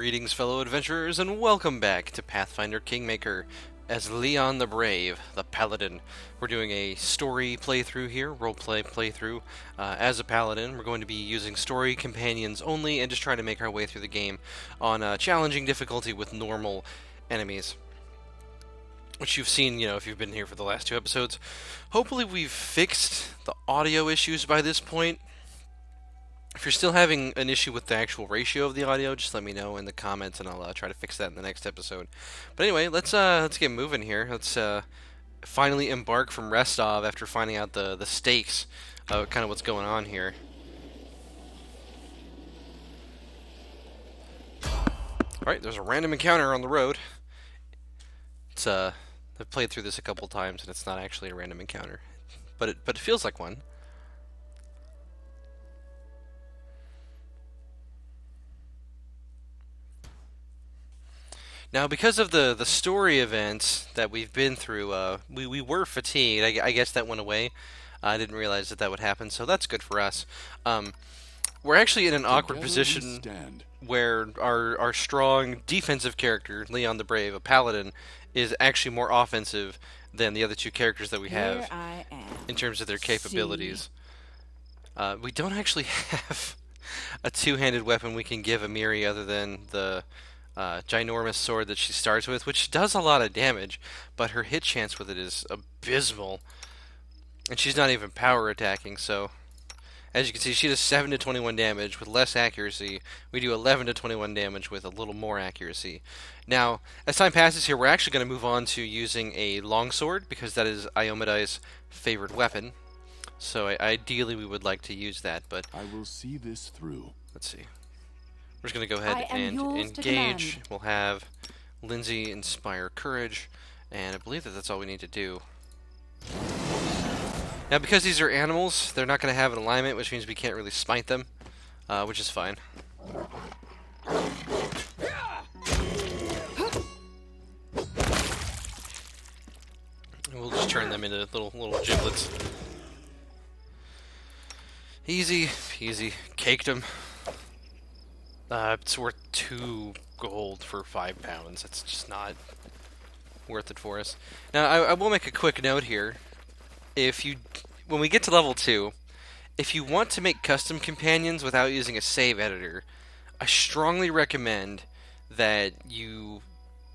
Greetings, fellow adventurers, and welcome back to Pathfinder Kingmaker as Leon the Brave, the Paladin. We're doing a story playthrough here, roleplay playthrough. As a Paladin, we're going to be using story companions only and just trying to make our way through the game on a challenging difficulty with normal enemies. Which you've seen, if you've been here for the last two episodes. Hopefully we've fixed the audio issues by this point. If you're still having an issue with the actual ratio of the audio, just let me know in the comments, and I'll try to fix that in the next episode. But anyway, let's get moving here. Let's finally embark from Restov after finding out the stakes of kind of what's going on here. Alright, there's a random encounter on the road. It's I've played through this a couple times, and it's not actually a random encounter, but it feels like one. Now, because of the story events that we've been through, we were fatigued. I guess that went away. I didn't realize that would happen, so that's good for us. We're actually in an awkward position where our strong defensive character, Leon the Brave, a Paladin, is actually more offensive than the other two characters that we have in terms of their capabilities. We don't actually have a two-handed weapon we can give Amiri other than the ginormous sword that she starts with, which does a lot of damage, but her hit chance with it is abysmal. And she's not even power attacking, so as you can see, she does 7 to 21 damage with less accuracy. We do 11 to 21 damage with a little more accuracy. Now, as time passes here, we're actually going to move on to using a Longsword, because that is Iomedae's favorite weapon. So ideally we would like to use that, but I will see this through. Let's see. We're just going to go ahead and engage. We'll have Lindsey inspire courage, and I believe that that's all we need to do. Now, because these are animals, they're not going to have an alignment, which means we can't really smite them, which is fine. And we'll just turn them into little giblets. Easy peasy. Caked them. It's worth 2 gold for 5 pounds. That's just not worth it for us. Now, I will make a quick note here. When we get to level 2, if you want to make custom companions without using a save editor, I strongly recommend that you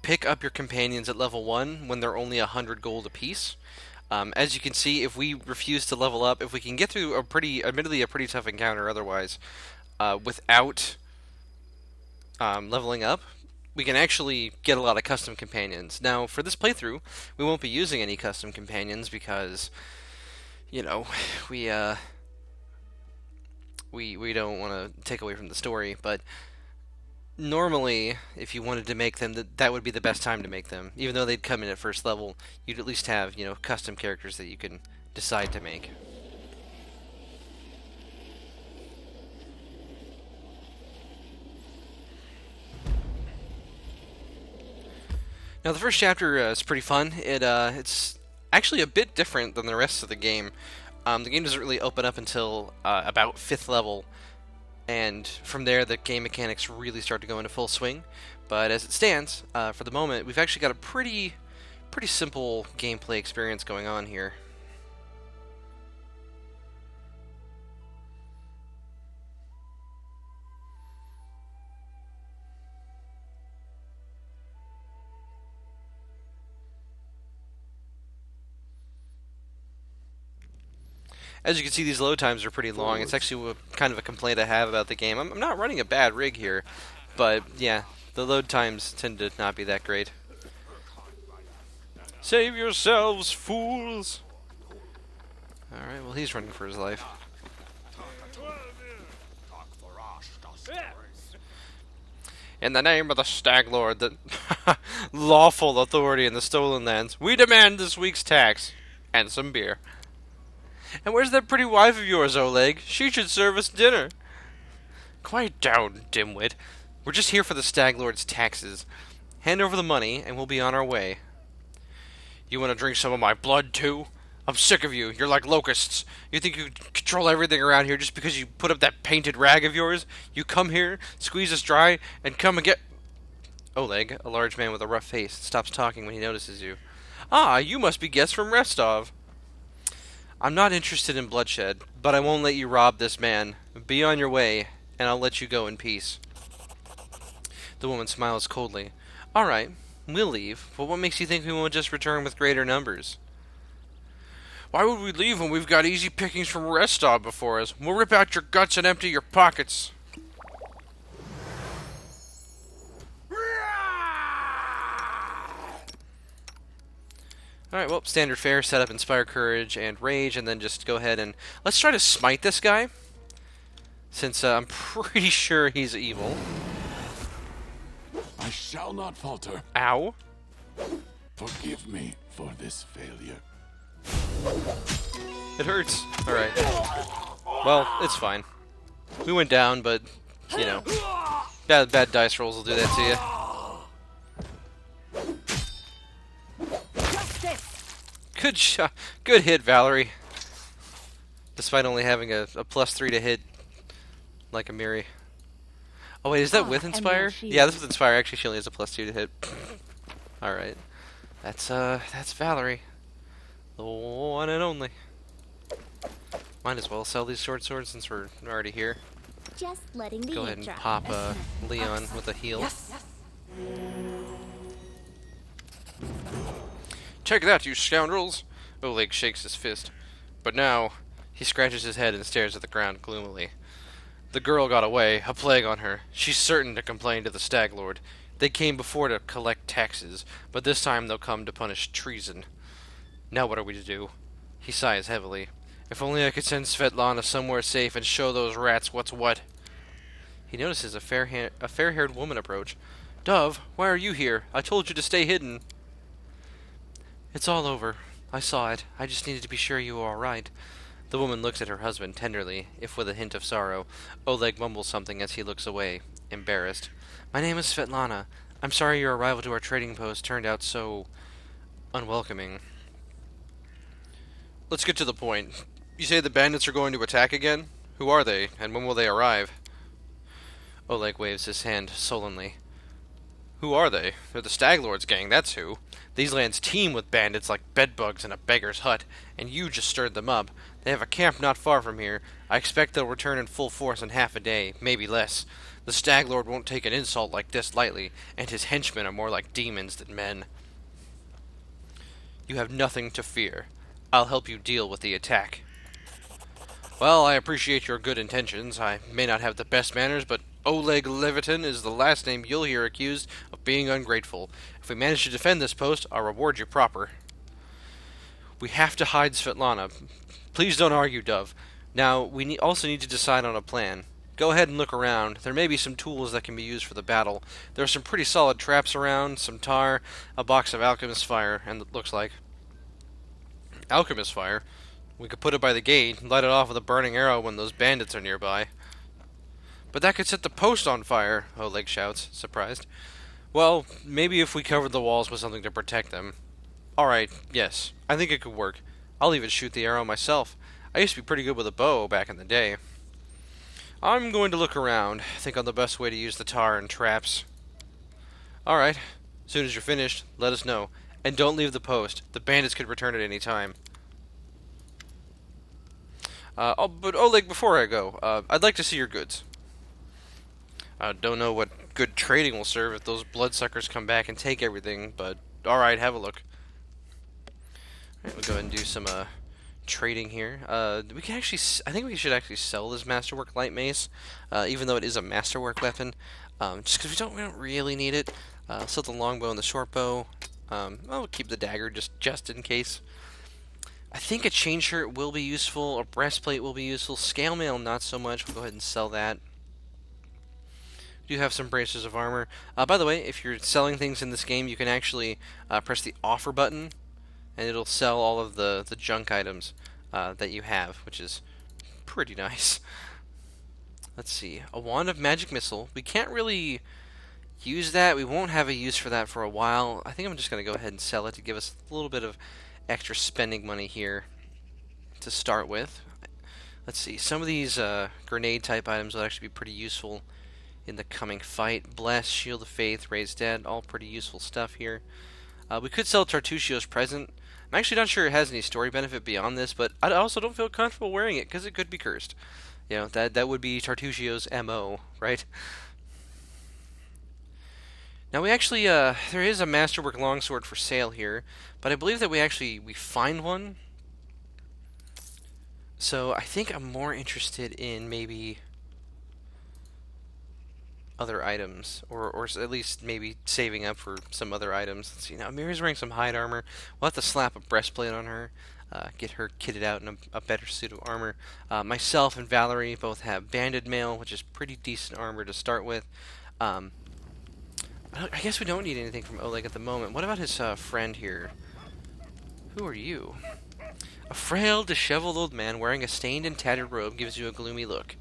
pick up your companions at level 1 when they're only 100 gold apiece. As you can see, if we refuse to level up, if we can get through admittedly a pretty tough encounter otherwise, without leveling up, we can actually get a lot of custom companions. Now, for this playthrough, we won't be using any custom companions because, we don't want to take away from the story, but normally, if you wanted to make them, that would be the best time to make them. Even though they'd come in at first level, you'd at least have, custom characters that you can decide to make. Now, the first chapter is pretty fun. It's actually a bit different than the rest of the game. The game doesn't really open up until about 5th level, and from there the game mechanics really start to go into full swing. But as it stands, for the moment, we've actually got a pretty simple gameplay experience going on here. As you can see, these load times are pretty long. It's actually kind of a complaint I have about the game. I'm not running a bad rig here, but yeah, the load times tend to not be that great. Save yourselves, fools! Alright, well, he's running for his life. In the name of the Stag Lord, the lawful authority in the stolen lands, we demand this week's tax and some beer. And where's that pretty wife of yours, Oleg? She should serve us dinner. Quiet down, dimwit. We're just here for the Stag Lord's taxes. Hand over the money, and we'll be on our way. You want to drink some of my blood, too? I'm sick of you. You're like locusts. You think you control everything around here just because you put up that painted rag of yours? You come here, squeeze us dry, and come and get... Oleg, a large man with a rough face, stops talking when he notices you. Ah, you must be guests from Restov. I'm not interested in bloodshed, but I won't let you rob this man. Be on your way, and I'll let you go in peace. The woman smiles coldly. All right, we'll leave, but what makes you think we won't just return with greater numbers? Why would we leave when we've got easy pickings from Restov before us? We'll rip out your guts and empty your pockets. Alright, well, standard fare, set up Inspire Courage and Rage, and then just go ahead and... Let's try to smite this guy, since I'm pretty sure he's evil. I shall not falter. Ow. Forgive me for this failure. It hurts. Alright. Well, it's fine. We went down, but, you know, bad dice rolls will do that to you. Good shot. Good hit, Valerie. Despite only having a +3 to hit, like a Miri. Oh wait, is that with Inspire? Yeah, this is with Inspire. Actually, she only has a +2 to hit. All right, that's Valerie, the one and only. Might as well sell these short swords since we're already here. Just letting the Go ahead and pop Leon with a heal. Yes. Take that, you scoundrels! Oleg shakes his fist. But now, he scratches his head and stares at the ground gloomily. The girl got away, a plague on her. She's certain to complain to the Stag Lord. They came before to collect taxes, but this time they'll come to punish treason. Now what are we to do? He sighs heavily. If only I could send Svetlana somewhere safe and show those rats what's what. He notices a fair-haired woman approach. Dove, why are you here? I told you to stay hidden. It's all over. I saw it. I just needed to be sure you were all right. The woman looks at her husband tenderly, if with a hint of sorrow. Oleg mumbles something as he looks away, embarrassed. My name is Svetlana. I'm sorry your arrival to our trading post turned out so... unwelcoming. Let's get to the point. You say the bandits are going to attack again? Who are they, and when will they arrive? Oleg waves his hand sullenly. Who are they? They're the Stag Lord's gang, that's who. These lands teem with bandits like bedbugs in a beggar's hut, and you just stirred them up. They have a camp not far from here. I expect they'll return in full force in half a day, maybe less. The Stag Lord won't take an insult like this lightly, and his henchmen are more like demons than men. You have nothing to fear. I'll help you deal with the attack. Well, I appreciate your good intentions. I may not have the best manners, but Oleg Levitin is the last name you'll hear accused of being ungrateful. If we manage to defend this post, I'll reward you proper. We have to hide Svetlana. Please don't argue, Dove. Now, we also need to decide on a plan. Go ahead and look around. There may be some tools that can be used for the battle. There are some pretty solid traps around, some tar, a box of alchemist fire, and it looks like... Alchemist fire? We could put it by the gate, light it off with a burning arrow when those bandits are nearby. But that could set the post on fire, Oleg shouts, surprised. Well, maybe if we covered the walls with something to protect them. Alright, yes, I think it could work. I'll even shoot the arrow myself. I used to be pretty good with a bow back in the day. I'm going to look around, think on the best way to use the tar and traps. Alright, as soon as you're finished, let us know. And don't leave the post. The bandits could return at any time. But Oleg, before I go, I'd like to see your goods. I don't know what good trading will serve if those bloodsuckers come back and take everything, but alright, have a look. Alright, we'll go ahead and do some trading here. We can actually, I think we should actually sell this Masterwork Light Mace, even though it is a Masterwork weapon, just because we don't really need it. Sell the longbow and the shortbow. I'll keep the dagger just in case. I think a chain shirt will be useful, a breastplate will be useful, scale mail not so much. We'll go ahead and sell that. We do have some braces of armor. By the way, if you're selling things in this game, you can actually press the offer button, and it'll sell all of the junk items that you have, which is pretty nice. Let's see, a wand of magic missile. We can't really use that. We won't have a use for that for a while. I think I'm just going to go ahead and sell it to give us a little bit of extra spending money here to start with. Let's see, some of these grenade type items will actually be pretty useful in the coming fight. Bless, Shield of Faith, Raise Dead, all pretty useful stuff here. We could sell Tartuccio's Present. I'm actually not sure it has any story benefit beyond this, but I also don't feel comfortable wearing it because it could be cursed. You know, that would be Tartuccio's MO, right? Now we actually, there is a Masterwork Longsword for sale here, but I believe that we find one. So I think I'm more interested in maybe other items, or at least maybe saving up for some other items. Let's see, now Miri's wearing some hide armor. We'll have to slap a breastplate on her, get her kitted out in a better suit of armor. Myself and Valerie both have banded mail, which is pretty decent armor to start with. Um, I guess we don't need anything from Oleg at the moment. What about his friend here? Who are you? A frail, disheveled old man wearing a stained and tattered robe gives you a gloomy look.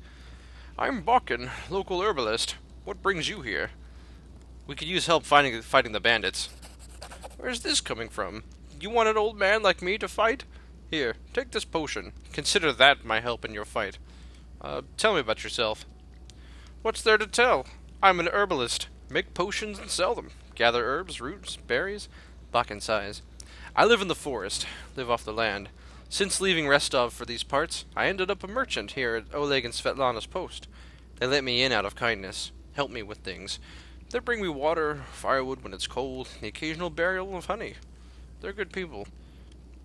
I'm Bakken, local herbalist. What brings you here? We could use help fighting the bandits. Where's this coming from? You want an old man like me to fight? Here, take this potion. Consider that my help in your fight. Tell me about yourself. What's there to tell? I'm an herbalist. Make potions and sell them. Gather herbs, roots, berries. Bakken sighs. I live in the forest, live off the land. Since leaving Restov for these parts, I ended up a merchant here at Oleg and Svetlana's post. They let me in out of kindness, help me with things. They bring me water, firewood when it's cold, the occasional barrel of honey. They're good people.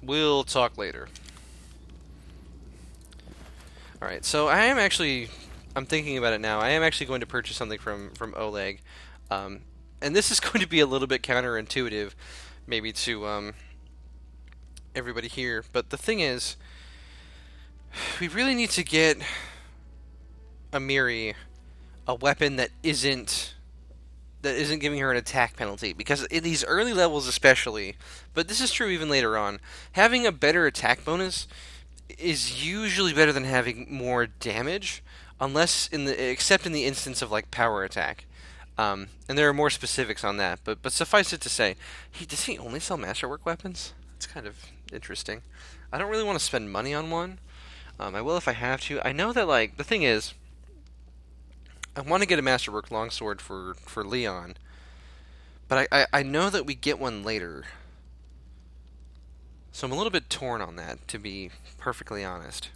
We'll talk later. Alright, so I'm thinking about it now. I am actually going to purchase something from Oleg. And this is going to be a little bit counterintuitive, maybe to everybody here. But the thing is, we really need to get Amiri a weapon that isn't giving her an attack penalty, because in these early levels especially, but this is true even later on, having a better attack bonus is usually better than having more damage, except in the instance of like power attack. And there are more specifics on that, but suffice it to say, does he only sell masterwork weapons? That's kind of interesting. I don't really want to spend money on one. I will if I have to. I know that, like, the thing is, I want to get a Masterwork Longsword for Leon, but I know that we get one later. So I'm a little bit torn on that, to be perfectly honest.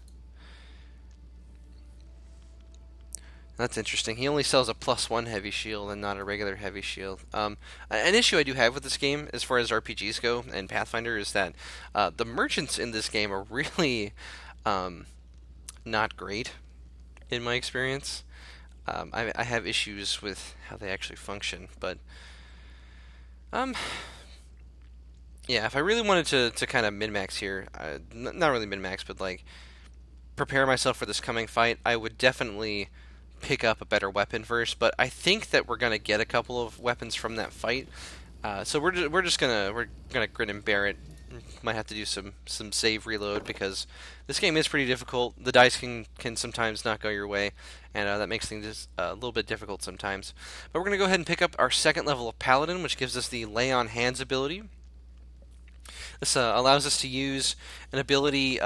That's interesting. He only sells a +1 heavy shield and not a regular heavy shield. An issue I do have with this game, as far as RPGs go, and Pathfinder, is that the merchants in this game are really not great, in my experience. I have issues with how they actually function, but yeah, if I really wanted to kind of min-max here, not really min-max, but like prepare myself for this coming fight, I would definitely pick up a better weapon first. But I think that we're gonna get a couple of weapons from that fight, so we're gonna grin and bear it. Might have to do some save reload, because this game is pretty difficult. The dice can sometimes not go your way, and that makes things a little bit difficult sometimes. But we're going to go ahead and pick up our second level of Paladin, which gives us the Lay on Hands ability. This allows us to use an ability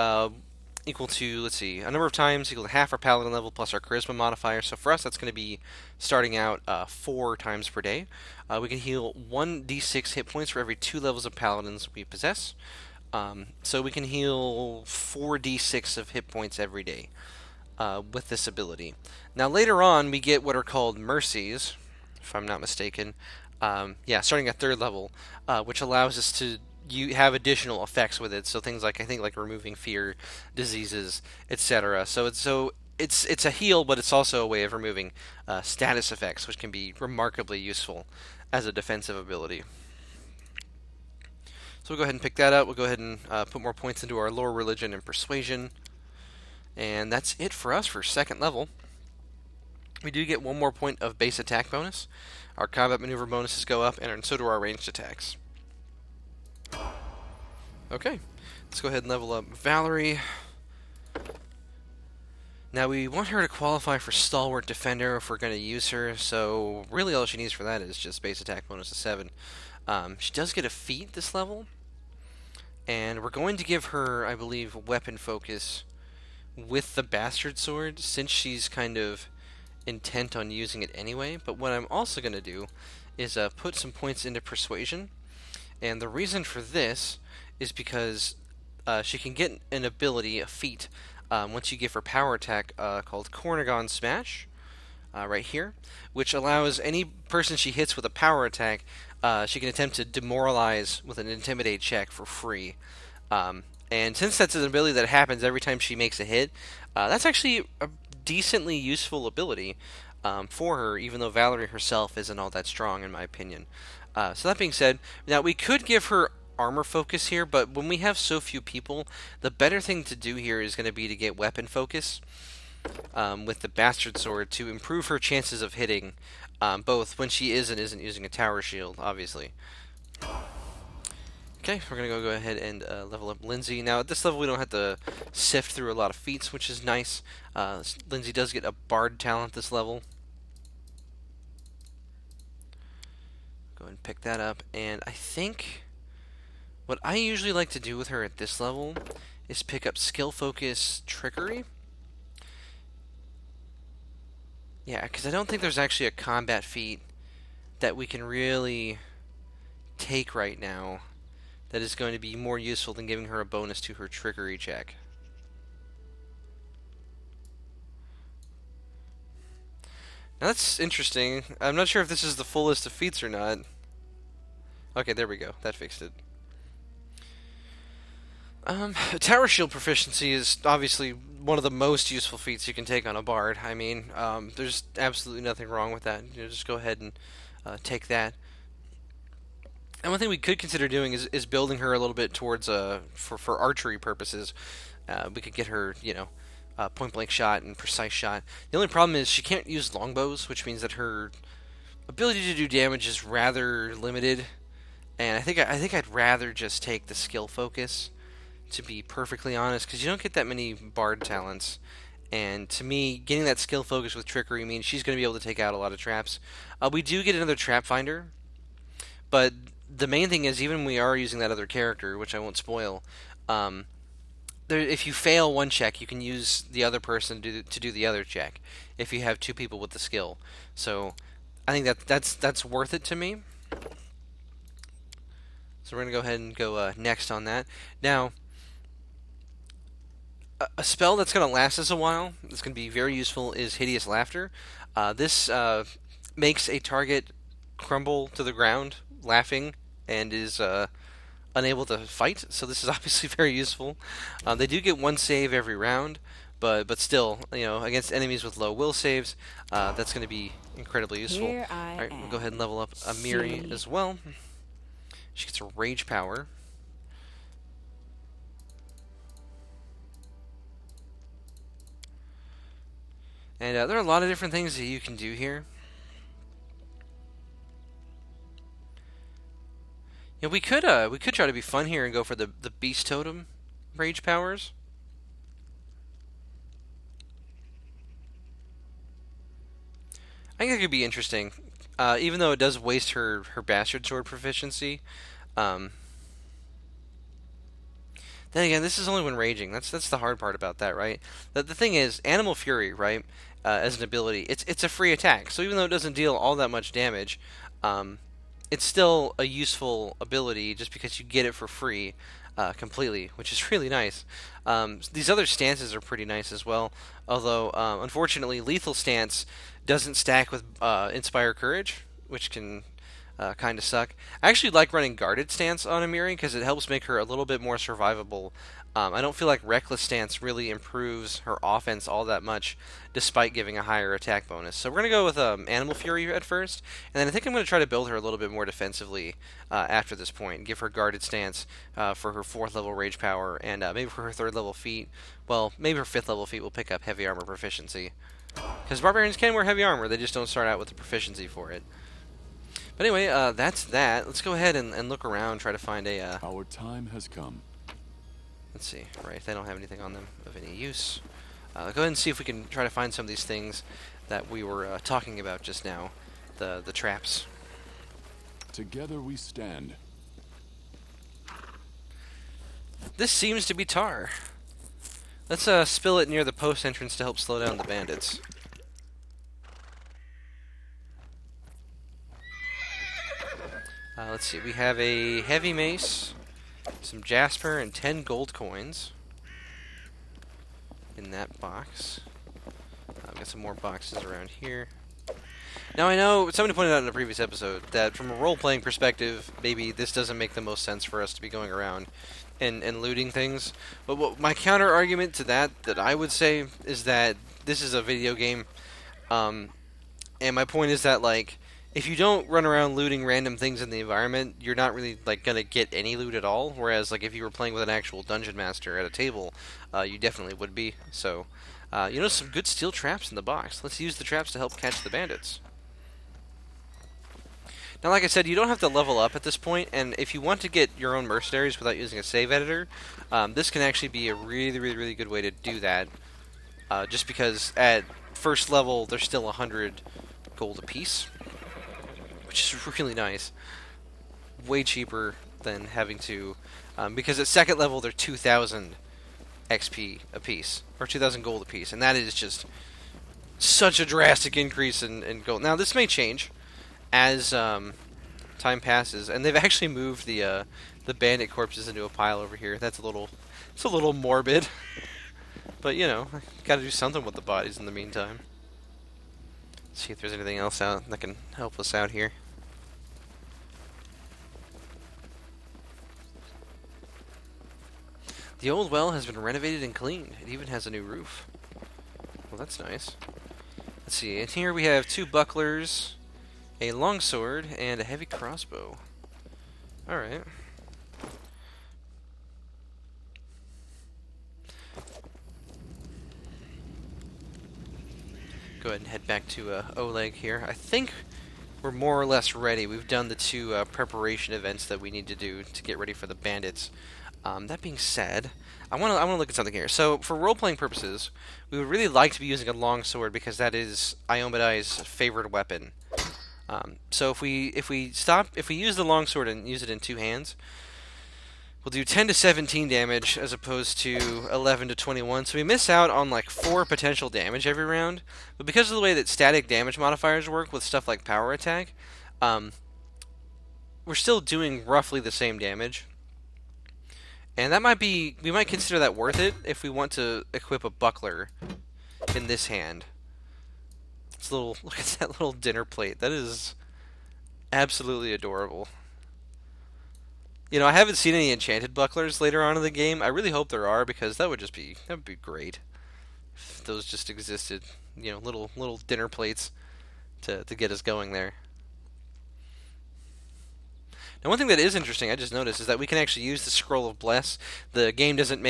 equal to, let's see, a number of times equal to half our Paladin level plus our Charisma modifier. So for us, that's going to be starting out 4 times per day. We can heal 1d6 hit points for every 2 levels of Paladins we possess. So we can heal 4d6 of hit points every day with this ability. Now later on, we get what are called Mercies, if I'm not mistaken. Starting at 3rd level, which allows us to you have additional effects with it, so things like, I think, like removing fear, diseases, etc. So it's a heal, but it's also a way of removing status effects, which can be remarkably useful as a defensive ability. So we'll go ahead and pick that up. We'll go ahead and put more points into our lore, religion, and persuasion, and that's it for us for 2nd level. We do get 1 more point of base attack bonus. Our combat maneuver bonuses go up, and so do our ranged attacks. Okay, let's go ahead and level up Valerie. Now we want her to qualify for Stalwart Defender if we're going to use her, so really all she needs for that is just base attack bonus of 7. She does get a feat this level, and we're going to give her, I believe, weapon focus with the Bastard Sword, since she's kind of intent on using it anyway, but what I'm also going to do is put some points into persuasion. And the reason for this is because she can get an ability, a feat, once you give her power attack called Cornigon Smash, right here, which allows any person she hits with a power attack, she can attempt to demoralize with an intimidate check for free. And since that's an ability that happens every time she makes a hit, that's actually a decently useful ability for her, even though Valerie herself isn't all that strong, in my opinion. So that being said, now we could give her armor focus here, but when we have so few people, the better thing to do here is going to be to get weapon focus with the Bastard Sword to improve her chances of hitting, both when she is and isn't using a tower shield, obviously. Okay, we're going to go ahead and level up Lindsey. Now, at this level, we don't have to sift through a lot of feats, which is nice. Lindsey does get a Bard talent this level. Go ahead and pick that up. And I think what I usually like to do with her at this level is pick up Skill Focus Trickery. Yeah, because I don't think there's actually a combat feat that we can really take right now that is going to be more useful than giving her a bonus to her trickery check. Now that's interesting. I'm not sure if this is the full list of feats or not. Okay, there we go. That fixed it. Tower shield proficiency is obviously one of the most useful feats you can take on a bard. I mean, there's absolutely nothing wrong with that. You know, just go ahead and take that. And one thing we could consider doing is building her a little bit towards for archery purposes. We could get her, you know, point blank shot and precise shot. The only problem is she can't use longbows, which means that her ability to do damage is rather limited. And I think I'd rather just take the skill focus, to be perfectly honest, because you don't get that many bard talents. And to me, getting that skill focus with trickery means she's going to be able to take out a lot of traps. We do get another trap finder, but the main thing is, even when we are using that other character, which I won't spoil, if you fail one check, you can use the other person to do the other check, if you have two people with the skill. So I think that's worth it to me. So we're going to go ahead and go next on that. Now, a spell that's going to last us a while, that's going to be very useful, is Hideous Laughter. This makes a target crumble to the ground, laughing, and is unable to fight. So this is obviously very useful. They do get one save every round, but still, you know, against enemies with low will saves, that's going to be incredibly useful. All right, we'll go ahead and level up Amiri as well. She gets a rage power. And there are a lot of different things that you can do here. Yeah, we could try to be fun here and go for the beast totem rage powers. I think that could be interesting, even though it does waste her bastard sword proficiency. Then again, this is only when raging. That's the hard part about that, right? The thing is, Animal Fury, right, as an ability, it's a free attack. So even though it doesn't deal all that much damage, it's still a useful ability just because you get it for free completely, which is really nice. These other stances are pretty nice as well, although unfortunately Lethal Stance doesn't stack with Inspire Courage, which can kind of suck. I actually like running Guarded Stance on Amiri because it helps make her a little bit more survivable. I don't feel like Reckless Stance really improves her offense all that much, despite giving a higher attack bonus. So we're going to go with Animal Fury at first, and then I think I'm going to try to build her a little bit more defensively after this point. Give her Guarded Stance for her 4th level Rage Power, and maybe for her 3rd level feat. Well, maybe her 5th level feat will pick up Heavy Armor Proficiency. Because Barbarians can wear Heavy Armor, they just don't start out with the proficiency for it. But anyway, that's that. Let's go ahead and look around, try to find a... Our time has come. Let's see. Right, they don't have anything on them of any use. Go ahead and see if we can try to find some of these things that we were talking about just now. The traps. Together we stand. This seems to be tar. Let's spill it near the post entrance to help slow down the bandits. Let's see. We have a heavy mace, some jasper, and 10 gold coins in that box. I've got some more boxes around here. Now I know somebody pointed out in a previous episode that from a role-playing perspective, maybe this doesn't make the most sense for us to be going around and looting things. But what my counter argument to that I would say is that this is a video game, and my point is that like if you don't run around looting random things in the environment, you're not really like gonna get any loot at all. Whereas like if you were playing with an actual dungeon master at a table, you definitely would be. So, some good steel traps in the box. Let's use the traps to help catch the bandits. Now, like I said, you don't have to level up at this point, and if you want to get your own mercenaries without using a save editor, this can actually be a really, really, really good way to do that. Just because at first level, they're still 100 gold apiece, which is really nice. Way cheaper than having to, because at second level, they're 2,000 XP apiece, or 2,000 gold apiece, and that is just such a drastic increase in gold. Now, this may change as time passes, and they've actually moved the bandit corpses into a pile over here. It's a little morbid, but got to do something with the bodies in the meantime. Let's see if there's anything else out that can help us out here. The old well has been renovated and cleaned. It even has a new roof. Well, that's nice. Let's see. In here we have 2 bucklers, a longsword, and a heavy crossbow. Alright. Go ahead and head back to Oleg here. I think we're more or less ready. We've done the 2 preparation events that we need to do to get ready for the bandits. That being said, I want to look at something here. So, for role-playing purposes, we would really like to be using a longsword because that is Iombadai's favorite weapon. So if we use the longsword and use it in 2 hands, we'll do 10 to 17 damage as opposed to 11 to 21. So we miss out on like 4 potential damage every round. But because of the way that static damage modifiers work with stuff like power attack, we're still doing roughly the same damage. And we might consider that worth it if we want to equip a buckler in this hand. Look at that little dinner plate. That is absolutely adorable. I haven't seen any enchanted bucklers later on in the game. I really hope there are because that would be great if those just existed. Little dinner plates to get us going there. Now, one thing that is interesting, I just noticed, is that we can actually use the Scroll of Bless. The game doesn't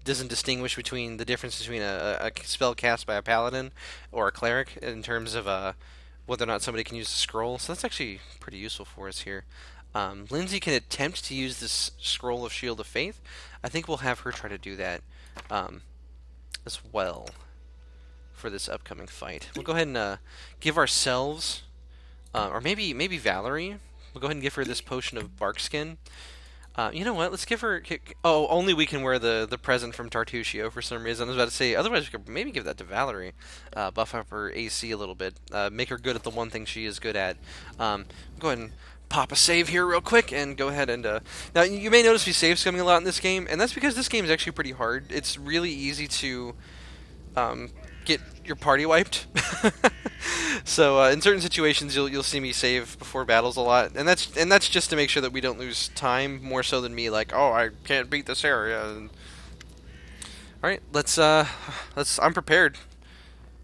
distinguish between the difference between a spell cast by a Paladin or a Cleric in terms of whether or not somebody can use the scroll. So that's actually pretty useful for us here. Lindsey can attempt to use this Scroll of Shield of Faith. I think we'll have her try to do that as well for this upcoming fight. We'll go ahead and give ourselves, or maybe Valerie. We'll go ahead and give her this potion of bark skin. You know what? Let's give her... Oh, only we can wear the present from Tartuccio for some reason. I was about to say, otherwise we could maybe give that to Valerie. Buff up her AC a little bit. Make her good at the one thing she is good at. Go ahead and pop a save here real quick and go ahead and... Now, you may notice me save scumming a lot in this game, and that's because this game is actually pretty hard. It's really easy to get your party wiped. So in certain situations, you'll see me save before battles a lot, and that's just to make sure that we don't lose time more so than me like, oh, I can't beat this area. All right, I'm prepared.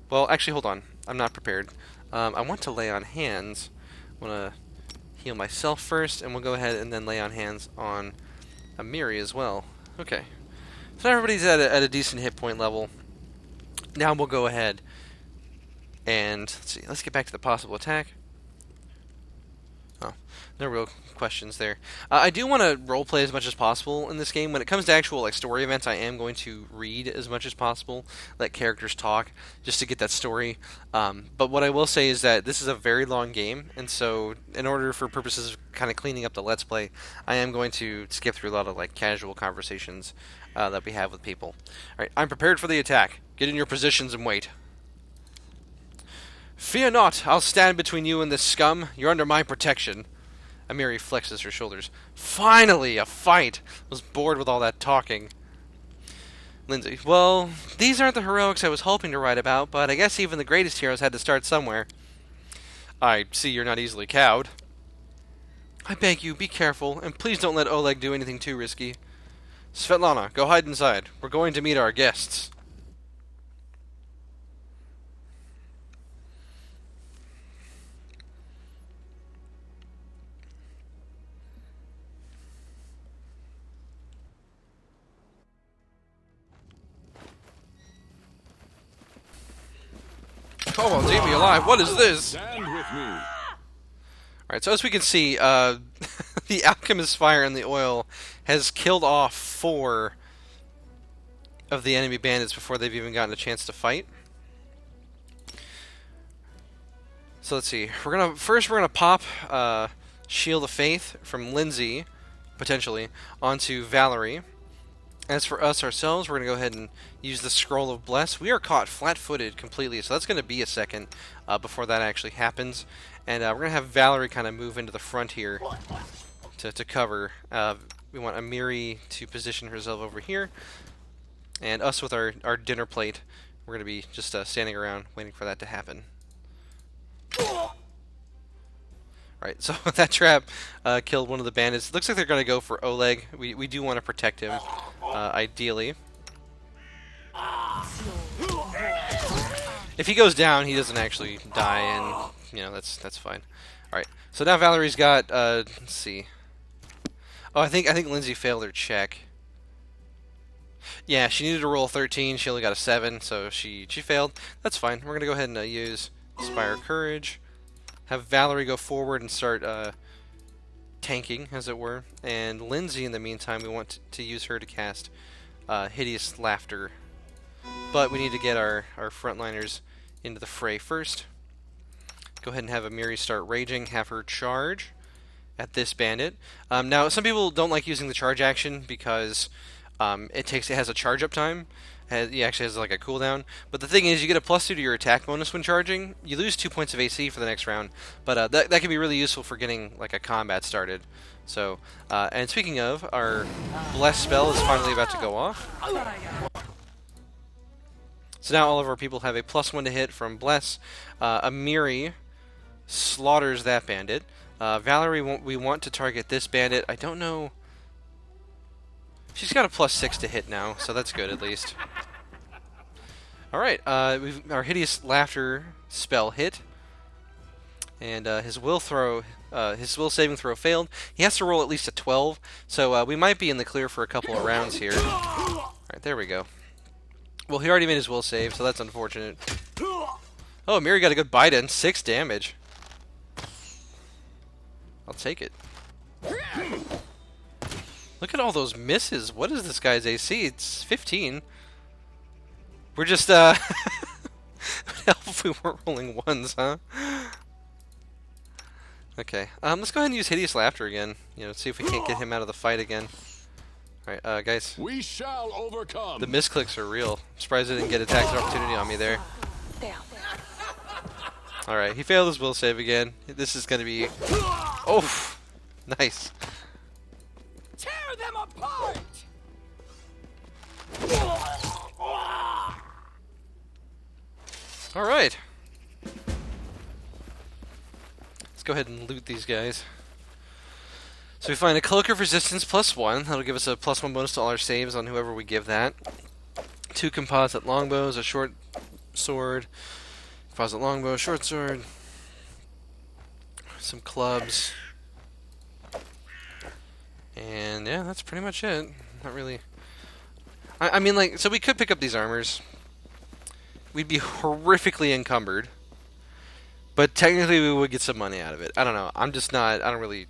Well, actually, hold on. I'm not prepared. I want to lay on hands. I want to heal myself first, and we'll go ahead and then lay on hands on Amiri as well. Okay. So everybody's at a decent hit point level. Now we'll go ahead and let's get back to the possible attack. Oh, no real questions there. I do want to roleplay as much as possible in this game. When it comes to actual story events, I am going to read as much as possible, let characters talk, just to get that story. But what I will say is that this is a very long game, and so in order for purposes of kind of cleaning up the Let's Play, I am going to skip through a lot of casual conversations that we have with people. Alright, I'm prepared for the attack. Get in your positions and wait. Fear not, I'll stand between you and this scum. You're under my protection. Amiri flexes her shoulders. Finally, a fight! Was bored with all that talking. Lindsey, well, these aren't the heroics I was hoping to write about, but I guess even the greatest heroes had to start somewhere. I see you're not easily cowed. I beg you, be careful, and please don't let Oleg do anything too risky. Svetlana, go hide inside. We're going to meet our guests. Come on, leave me alive. What is this? Stand with me. Alright, so as we can see, the alchemist's fire and the oil has killed off 4 of the enemy bandits before they've even gotten a chance to fight. So let's see. First we're gonna pop Shield of Faith from Lindsey, potentially, onto Valerie. As for us ourselves, we're gonna go ahead and use the Scroll of Bless. We are caught flat-footed completely, so that's gonna be a second before that actually happens. And we're going to have Valerie kind of move into the front here to cover. We want Amiri to position herself over here. And us with our dinner plate, we're going to be just standing around waiting for that to happen. Alright, so that trap killed one of the bandits. Looks like they're going to go for Oleg. We do want to protect him, ideally. If he goes down, he doesn't actually die, and you know that's fine. All right. So now Valerie's got. Let's see. Oh, I think Lindsey failed her check. Yeah, she needed to roll 13. She only got a 7, so she failed. That's fine. We're gonna go ahead and use Inspire Courage. Have Valerie go forward and start tanking, as it were. And Lindsey, in the meantime, we want to use her to cast Hideous Laughter. But we need to get our frontliners into the fray first. Go ahead and have Amiri start raging, have her charge at this bandit. Now, some people don't like using the charge action because it has a charge up time. It actually has like a cooldown. But the thing is, you get a +2 to your attack bonus when charging. You lose 2 points of AC for the next round, but that can be really useful for getting like a combat started. So, and speaking of, our Bless spell is finally about to go off. So now all of our people have a +1 to hit from Bless. Amiri slaughters that bandit. Valerie, we want to target this bandit. I don't know. She's got a +6 to hit now, so that's good at least. Alright, our Hideous Laughter spell hit. And his will saving throw failed. He has to roll at least a 12, so we might be in the clear for a couple of rounds here. Alright, there we go. Well, he already made his will save, so that's unfortunate. Oh, Amiri got a good bite in. 6 damage. I'll take it. Look at all those misses. What is this guy's AC? It's 15. We're just, what help if we weren't rolling 1s, huh? Okay. Let's go ahead and use Hideous Laughter again. You know, see if we can't get him out of the fight again. Alright, guys. We shall overcome. The misclicks are real. I'm surprised I didn't get attack of opportunity on me there. Alright, he failed his will save again. This is gonna be... Oh! Nice. Tear them apart! Alright. Let's go ahead and loot these guys. So we find a Cloak of Resistance +1. That'll give us a +1 bonus to all our saves on whoever we give that. 2 composite longbows, a short sword, composite longbow, short sword, some clubs, and yeah, that's pretty much it. Not really. I mean, like, so we could pick up these armors. We'd be horrifically encumbered, but technically we would get some money out of it. I don't know. I'm just not. I don't really.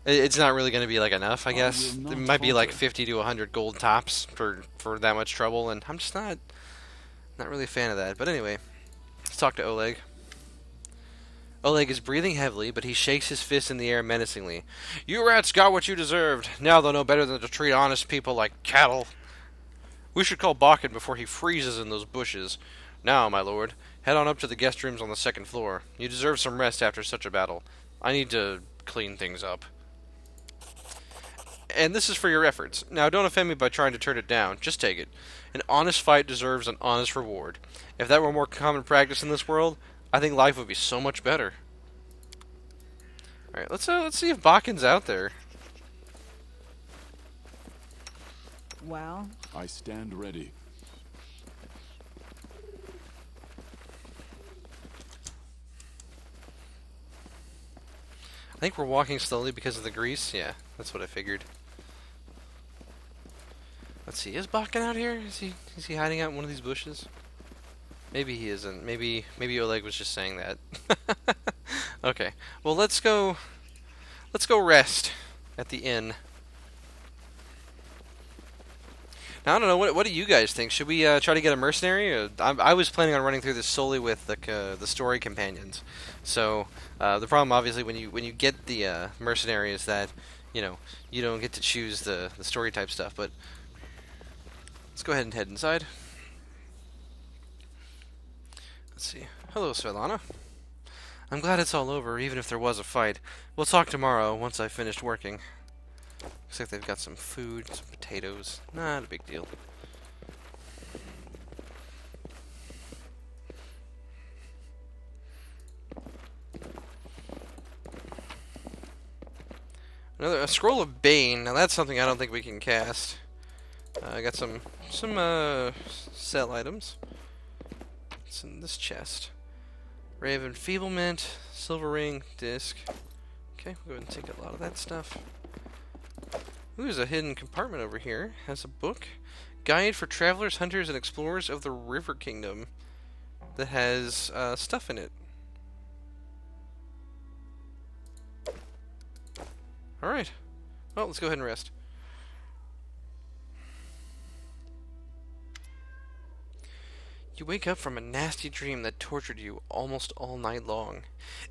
It's not really going to be like enough, I guess. It might be like 50 to 100 gold tops for that much trouble, and I'm just not really a fan of that. But anyway, let's talk to Oleg. Oleg is breathing heavily, but he shakes his fist in the air menacingly. You rats got what you deserved. Now they'll know better than to treat honest people like cattle. We should call Bakken before he freezes in those bushes. Now, my lord, Head on up to the guest rooms on the second floor. You deserve some rest after such a battle. I need to clean things up. And this is for your efforts. Now, don't offend me by trying to turn it down. Just take it. An honest fight deserves an honest reward. If that were more common practice in this world, I think life would be so much better. Alright, let's see if Bakken's out there. Well, I stand ready. I think we're walking slowly because of the grease. Yeah, that's what I figured. Let's see, is Bakken out here? Is he hiding out in one of these bushes? Maybe he isn't. Maybe Oleg was just saying that. Okay. Well, let's go rest at the inn. Now, I don't know. What do you guys think? Should we try to get a mercenary? I was planning on running through this solely with the story companions. So the problem, obviously, when you get the mercenary is that you don't get to choose the story type stuff. But let's go ahead and head inside. Let's see. Hello, Svetlana. I'm glad it's all over, even if there was a fight. We'll talk tomorrow once I've finished working. Looks like they've got some food, some potatoes. Not a big deal. A scroll of Bane. Now that's something I don't think we can cast. I got some sell items. It's in this chest. Ray of Enfeeblement, Silver Ring, Disc. Okay, we'll go ahead and take a lot of that stuff. Ooh, there's a hidden compartment over here. Has a book. Guide for Travelers, Hunters, and Explorers of the River Kingdom. That has stuff in it. Alright. Well, let's go ahead and rest. You wake up from a nasty dream that tortured you almost all night long.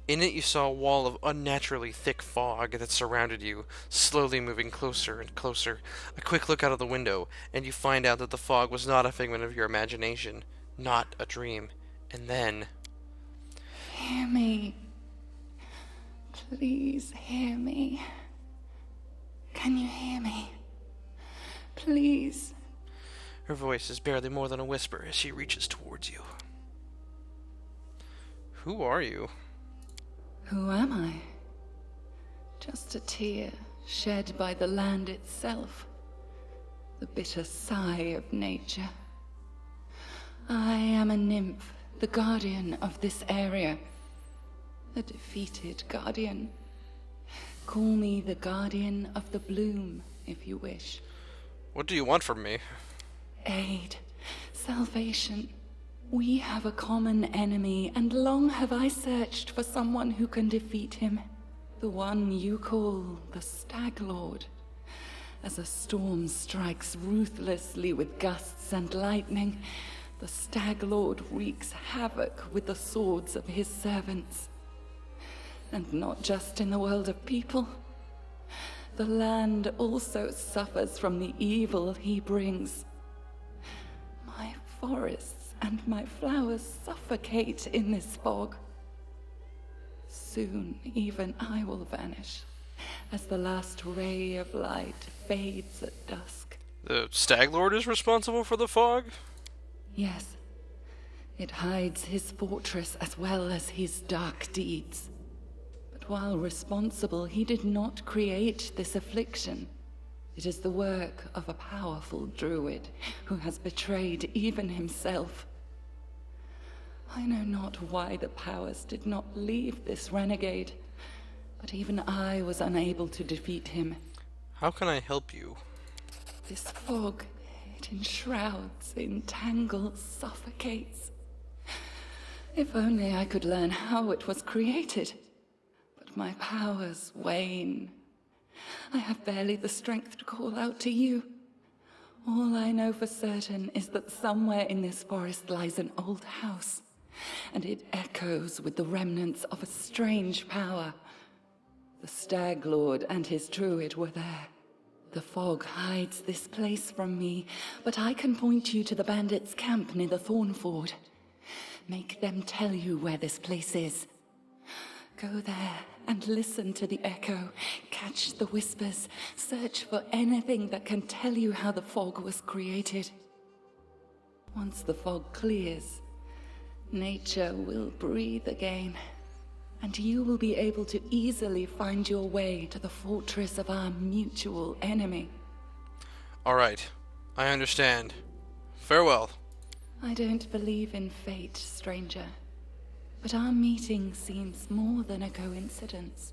In it you saw a wall of unnaturally thick fog that surrounded you, slowly moving closer and closer. A quick look out of the window, and you find out that the fog was not a figment of your imagination, not a dream. And then... Hear me. Please hear me. Can you hear me? Please. Her voice is barely more than a whisper as she reaches towards you. Who are you? Who am I? Just a tear shed by the land itself. The bitter sigh of nature. I am a nymph, the guardian of this area. A defeated guardian. Call me the guardian of the bloom, if you wish. What do you want from me? Aid, salvation. We have a common enemy, and long have I searched for someone who can defeat him. The one you call the Stag Lord. As a storm strikes ruthlessly with gusts and lightning, the Stag Lord wreaks havoc with the swords of his servants. And not just in the world of people. The land also suffers from the evil he brings. My forests and my flowers suffocate in this fog. Soon even I will vanish, as the last ray of light fades at dusk. The Stag Lord is responsible for the fog? Yes. It hides his fortress as well as his dark deeds. But while responsible, he did not create this affliction. It is the work of a powerful druid who has betrayed even himself. I know not why the powers did not leave this renegade, but even I was unable to defeat him. How can I help you? This fog, it enshrouds, entangles, suffocates. If only I could learn how it was created. But my powers wane. I have barely the strength to call out to you. All I know for certain is that somewhere in this forest lies an old house, and it echoes with the remnants of a strange power. The Stag Lord and his druid were there. The fog hides this place from me, but I can point you to the bandits' camp near the Thornford. make them tell you where this place is. Go there and listen to the echo, catch the whispers, search for anything that can tell you how the fog was created. Once the fog clears, nature will breathe again, and you will be able to easily find your way to the fortress of our mutual enemy. All right, I understand. Farewell. I don't believe in fate, stranger. But our meeting seems more than a coincidence.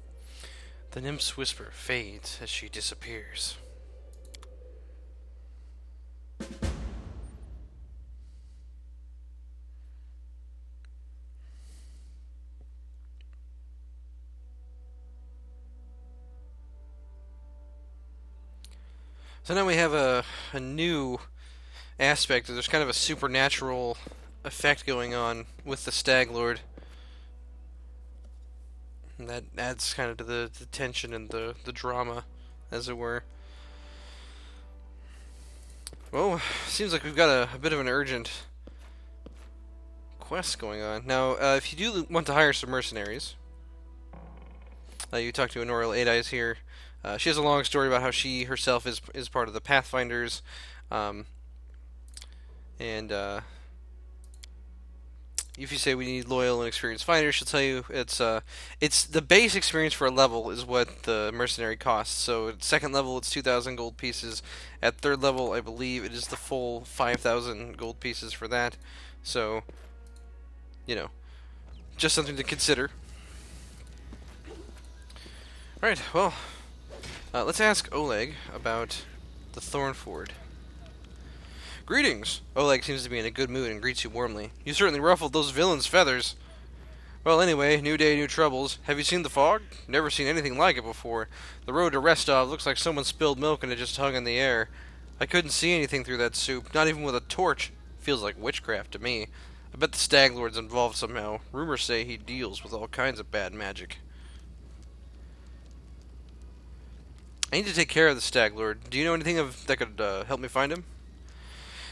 The nymph's whisper fades as she disappears. So now we have a new aspect. There's kind of a supernatural effect going on with the Stag Lord. And that adds kind of to the tension and the drama, as it were. Well, seems like we've got a bit of an urgent quest going on. Now, if you do want to hire some mercenaries, you talk to Honoral Eight Eyes here. She has a long story about how she herself is part of the Pathfinders, and if you say we need loyal and experienced fighters, she'll tell you it's the base experience for a level is what the mercenary costs. So at second level it's 2,000 gold pieces. At third level, I believe it is the full 5,000 gold pieces for that. So, you know, just something to consider. All right, well, let's ask Oleg about the Thornford. Greetings! Oleg seems to be in a good mood and greets you warmly. You certainly ruffled those villains' feathers. Well, anyway, new day, new troubles. Have you seen the fog? Never seen anything like it before. The road to Restov looks like someone spilled milk and it just hung in the air. I couldn't see anything through that soup, not even with a torch. Feels like witchcraft to me. I bet the Stag Lord's involved somehow. Rumors say he deals with all kinds of bad magic. I need to take care of the Stag Lord. Do you know anything that could help me find him?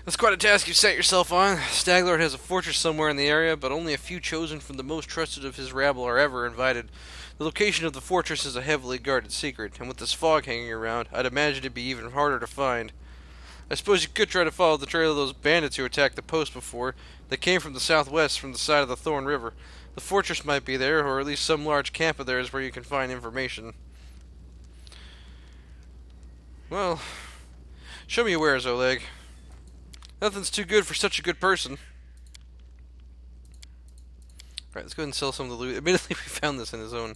That's quite a task you've set yourself on. Staglord has a fortress somewhere in the area, but only a few chosen from the most trusted of his rabble are ever invited. The location of the fortress is a heavily guarded secret, and with this fog hanging around, I'd imagine it'd be even harder to find. I suppose you could try to follow the trail of those bandits who attacked the post before. They came from the southwest, from the side of the Thorn River. The fortress might be there, or at least some large camp of theirs where you can find information. Well, show me your wares, Oleg. Nothing's too good for such a good person. Alright, let's go ahead and sell some of the loot. Admittedly, we found this in his own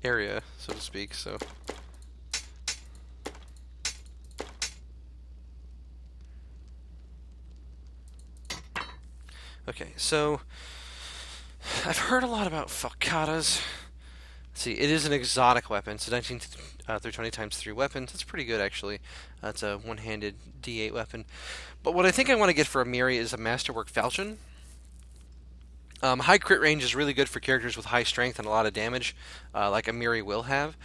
area, so to speak, so... Okay, so... I've heard a lot about falcatas. Let's see, it is an exotic weapon. It's a 19 through 20 times 3 weapons. It's pretty good, actually. It's a one-handed D8 weapon. But what I think I want to get for Amiri is a Masterwork Falchion. High crit range is really good for characters with high strength and a lot of damage, like Amiri will have,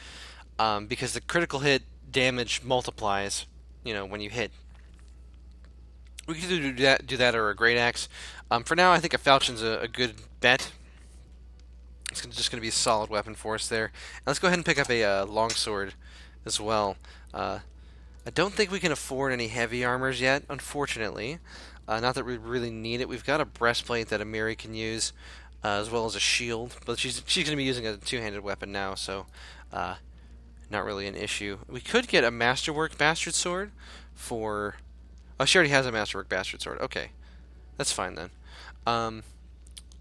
because the critical hit damage multiplies, you know, when you hit. We could do that or a Great Axe. For now, I think a Falchion's a good bet. It's just going to be a solid weapon for us there. And let's go ahead and pick up a Longsword as well. I don't think we can afford any heavy armors yet, unfortunately. Not that we really need it. We've got a breastplate that Amiri can use, as well as a shield. But she's going to be using a two-handed weapon now, so not really an issue. We could get a Masterwork Bastard Sword for... Oh, she already has a Masterwork Bastard Sword. Okay, that's fine then.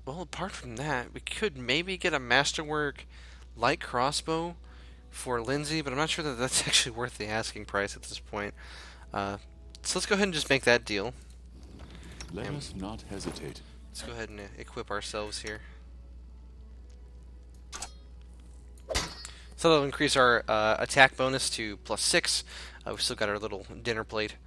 Well, apart from that, we could maybe get a Masterwork light crossbow for Lindsey, but I'm not sure that that's actually worth the asking price at this point. So let's go ahead and just make that deal. Let us not hesitate. Let's go ahead and equip ourselves here. So that'll increase our attack bonus to +6. We've still got our little dinner plate.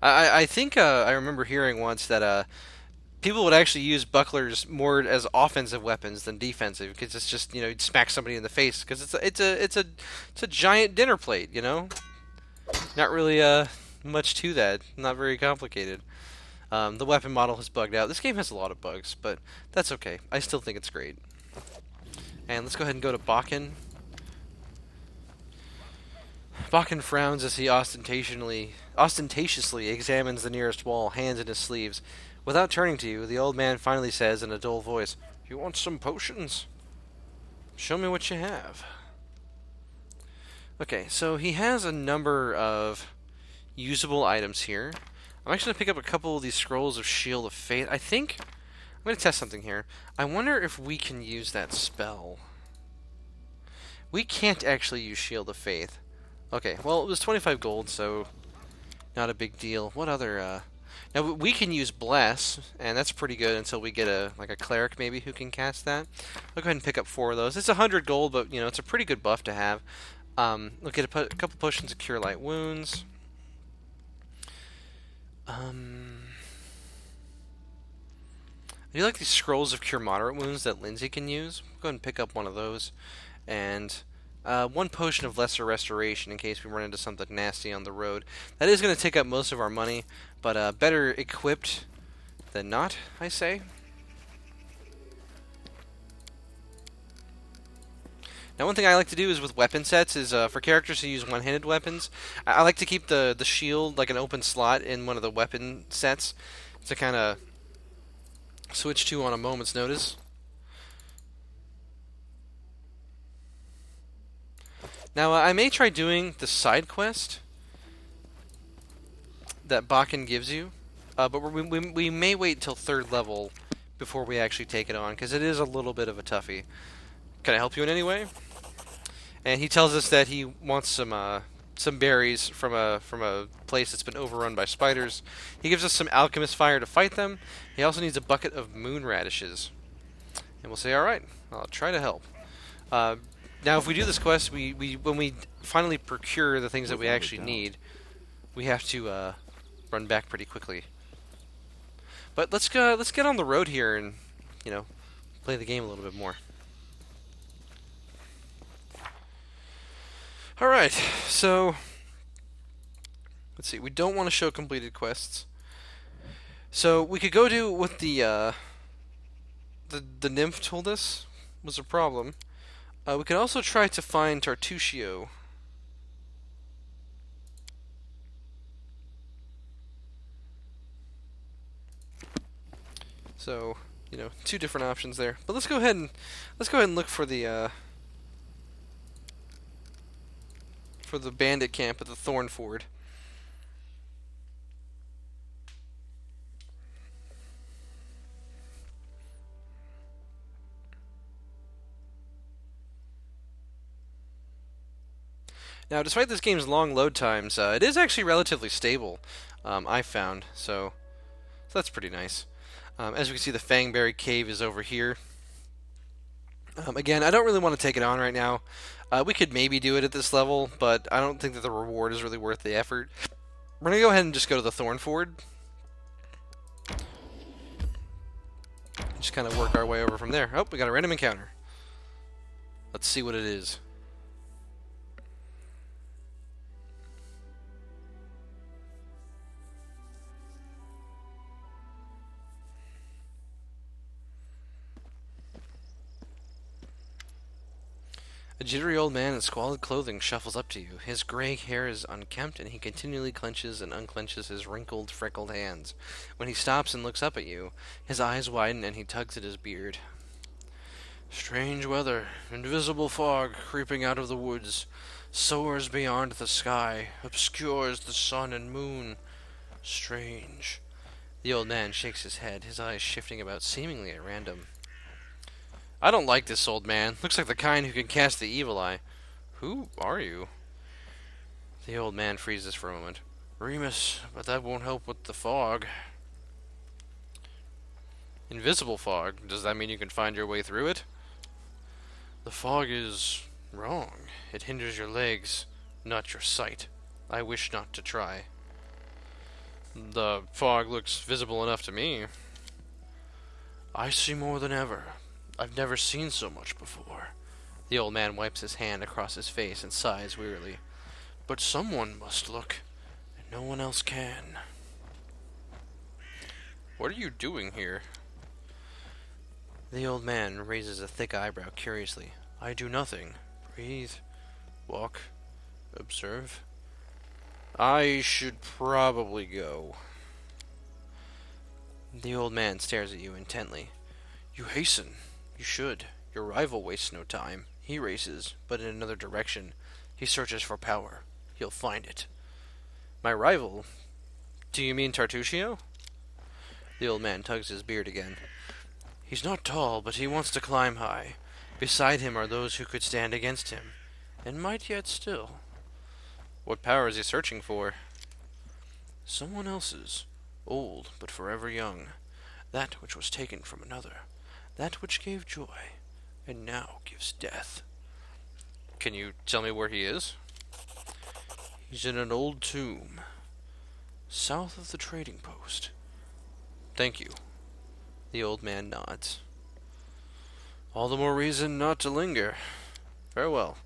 I think I remember hearing once that people would actually use bucklers more as offensive weapons than defensive, because it's just, you know, you'd smack somebody in the face because it's a giant dinner plate, you know. Not really much to that. Not very complicated. The weapon model has bugged out. This game has a lot of bugs, but that's okay. I still think it's great. And let's go ahead and go to Bakken. Bakken frowns as he ostentatiously examines the nearest wall, hands in his sleeves. Without turning to you, the old man finally says in a dull voice, "You want some potions? Show me what you have." Okay, so he has a number of usable items here. I'm actually going to pick up a couple of these scrolls of Shield of Faith. I'm going to test something here. I wonder if we can use that spell. We can't actually use Shield of Faith. Okay, well, it was 25 gold, so not a big deal. What other, Now, we can use Bless, and that's pretty good until we get a cleric, maybe, who can cast that. I'll go ahead and pick up 4 of those. It's 100 gold, but, it's a pretty good buff to have. We'll get a couple potions of Cure Light Wounds. I do like these scrolls of Cure Moderate Wounds that Lindsey can use. We'll go ahead and pick up one of those. And 1 potion of Lesser Restoration in case we run into something nasty on the road. That is going to take up most of our money, but better equipped than not, I say. Now, one thing I like to do is with weapon sets is for characters who use one-handed weapons, I like to keep the shield like an open slot in one of the weapon sets to kind of switch to on a moment's notice. Now, I may try doing the side quest that Bakken gives you, but we may wait until 3rd level before we actually take it on, because it is a little bit of a toughie. Can I help you in any way? And he tells us that he wants some berries from a place that's been overrun by spiders. He gives us some alchemist fire to fight them. He also needs a bucket of moon radishes. And we'll say, all right, I'll try to help. Now, if we do this quest, when we finally procure the things that we actually need, we have to run back pretty quickly. But let's get on the road here and play the game a little bit more. Alright, so let's see, we don't want to show completed quests. So we could go do what the nymph told us was a problem. We could also try to find Tartusio. So, 2 different options there. But let's go ahead and look for the bandit camp at the Thornford. Now, despite this game's long load times, it is actually relatively stable, I found, so that's pretty nice. As we can see, the Fangberry Cave is over here. Again, I don't really want to take it on right now. We could maybe do it at this level, but I don't think that the reward is really worth the effort. We're going to go ahead and just go to the Thornford. Just kind of work our way over from there. Oh, we got a random encounter. Let's see what it is. A jittery old man in squalid clothing shuffles up to you. His gray hair is unkempt, and he continually clenches and unclenches his wrinkled, freckled hands. When he stops and looks up at you, his eyes widen and he tugs at his beard. Strange weather, invisible fog creeping out of the woods, soars beyond the sky, obscures the sun and moon. Strange. The old man shakes his head, his eyes shifting about seemingly at random. I don't like this old man. Looks like the kind who can cast the evil eye. Who are you? The old man freezes for a moment. Remus, but that won't help with the fog. Invisible fog? Does that mean you can find your way through it? The fog is wrong. It hinders your legs, not your sight. I wish not to try. The fog looks visible enough to me. I see more than ever. I've never seen so much before. The old man wipes his hand across his face and sighs wearily. But someone must look, and No one else can. What are you doing here? The old man raises a thick eyebrow curiously. I do nothing. Breathe. Walk. Observe. I should probably go. The old man stares at you intently. You hasten. You should. Your rival wastes no time. He races, but in another direction. He searches for power. He'll find it. My rival? Do you mean Tartusio? The old man tugs his beard again. He's not tall, but he wants to climb high. Beside him are those who could stand against him, and might yet still. What power is he searching for? Someone else's. Old, but forever young. That which was taken from another. That which gave joy, and now gives death. Can you tell me where he is? He's in an old tomb, south of the trading post. Thank you. The old man nods. All the more reason not to linger. Farewell.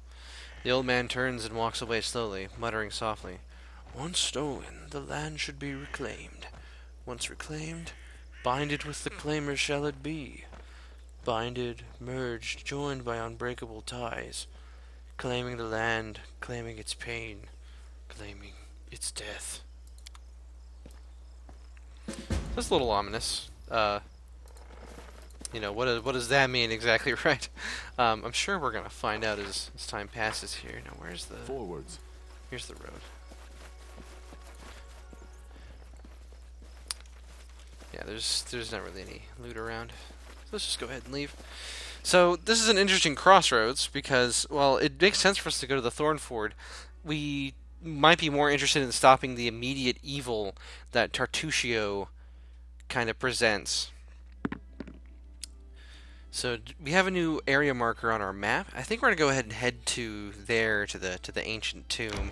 The old man turns and walks away slowly, muttering softly. Once stolen, the land should be reclaimed. Once reclaimed, binded with the claimers shall it be. Binded, merged, joined by unbreakable ties. Claiming the land, claiming its pain, claiming its death. That's a little ominous. What does that mean exactly, right? I'm sure we're gonna find out as time passes here. Now, where's the... Forwards. Here's the road. Yeah, there's not really any loot around. So let's just go ahead and leave. So, this is an interesting crossroads, because, well, it makes sense for us to go to the Thornford. We might be more interested in stopping the immediate evil that Tartusio kind of presents. So we have a new area marker on our map. I think we're gonna go ahead and head to there, to the ancient tomb.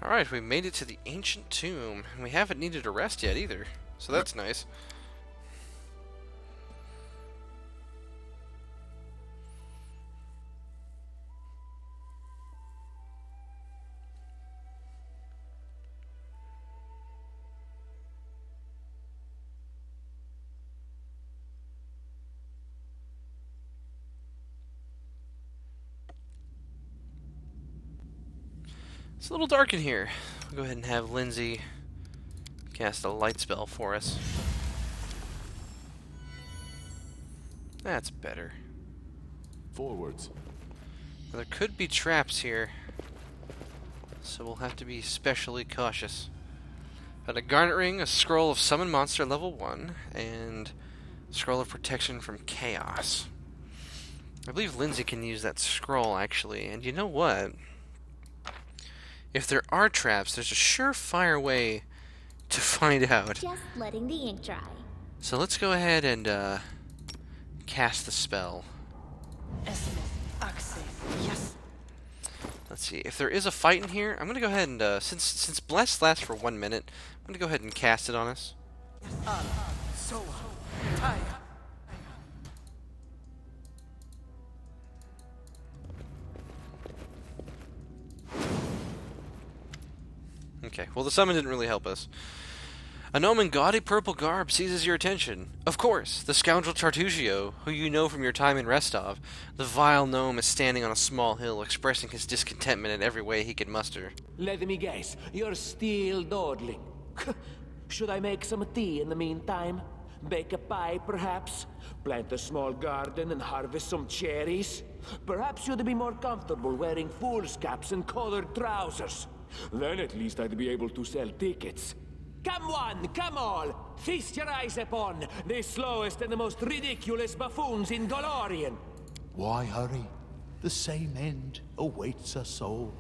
Alright, we made it to the ancient tomb, and we haven't needed a rest yet either, so that's nice. It's a little dark in here. We'll go ahead and have Lindsey cast a light spell for us. That's better. Forwards. Now, there could be traps here, so we'll have to be especially cautious. Got a garnet ring, a scroll of summon monster level 1, and a scroll of protection from chaos. I believe Lindsey can use that scroll, actually, and you know what? If there are traps, there's a surefire way to find out. Just letting the ink dry. So let's go ahead and cast the spell. Yes. Let's see. If there is a fight in here, I'm going to go ahead and, since Bless lasts for 1 minute, I'm going to go ahead and cast it on us. So tired. Okay, well the summon didn't really help us. A gnome in gaudy purple garb seizes your attention. Of course, the scoundrel Tartusio, who you know from your time in Restov. The vile gnome is standing on a small hill, expressing his discontentment in every way he can muster. Let me guess, you're still dawdling. Should I make some tea in the meantime? Bake a pie, perhaps? Plant a small garden and harvest some cherries? Perhaps you'd be more comfortable wearing fool's caps and colored trousers. Then at least I'd be able to sell tickets. Come one, come all! Feast your eyes upon the slowest and the most ridiculous buffoons in Golarion! Why hurry? The same end awaits us all.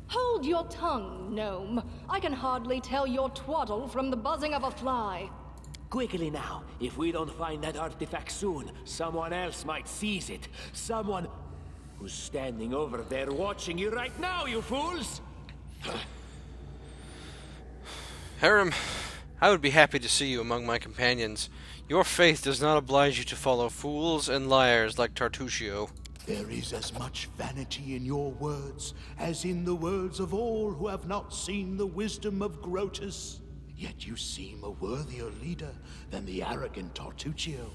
Hold your tongue, gnome. I can hardly tell your twaddle from the buzzing of a fly. Quickly now, if we don't find that artifact soon, someone else might seize it. Someone... Who's standing over there watching you right now, you fools? Harem, I would be happy to see you among my companions. Your faith does not oblige you to follow fools and liars like Tartusio. There is as much vanity in your words as in the words of all who have not seen the wisdom of Grotus. Yet you seem a worthier leader than the arrogant Tartuccio.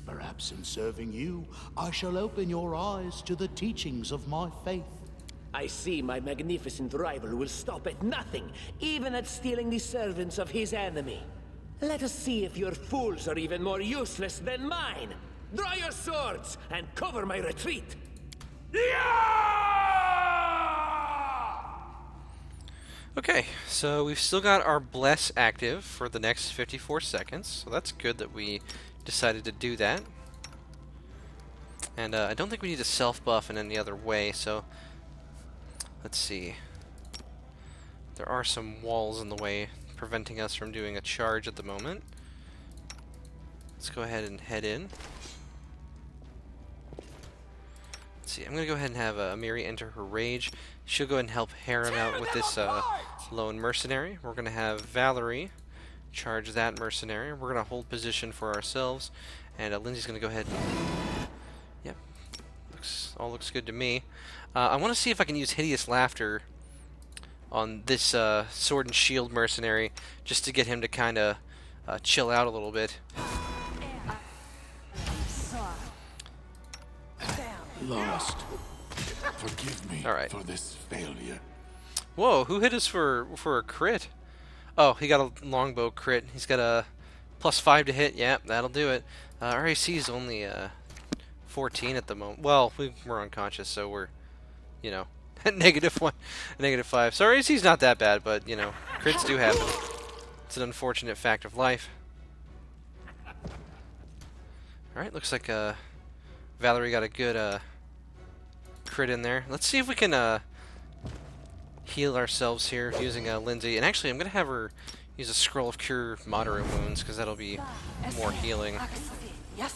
Perhaps in serving you, I shall open your eyes to the teachings of my faith. I see my magnificent rival will stop at nothing, even at stealing the servants of his enemy. Let us see if your fools are even more useless than mine. Draw your swords and cover my retreat. Okay, so we've still got our Bless active for the next 54 seconds, so that's good that we decided to do that. And I don't think we need to self-buff in any other way, so let's see. There are some walls in the way preventing us from doing a charge at the moment. Let's go ahead and head in. Let's see, I'm going to go ahead and have Amiri enter her rage. She'll go ahead and help Harem out with this lone mercenary. We're going to have Valerie charge that mercenary. We're going to hold position for ourselves. And Lindsey's going to go ahead and... Yep, all looks good to me. I want to see if I can use Hideous Laughter on this sword and shield mercenary just to get him to kind of chill out a little bit. Lost. Forgive me for this failure. Whoa, who hit us for a crit? Oh, he got a longbow crit. He's got a +5 to hit. Yep, that'll do it. Our AC is only 14 at the moment. Well, we're unconscious, so we're, you know, -1, -5. So our AC's not that bad, but, you know, crits do happen. It's an unfortunate fact of life. Alright, looks like Valerie got a good crit in there. Let's see if we can heal ourselves here using Lindsey. And actually, I'm going to have her use a Scroll of Cure Moderate Wounds, because that'll be more healing. Yes.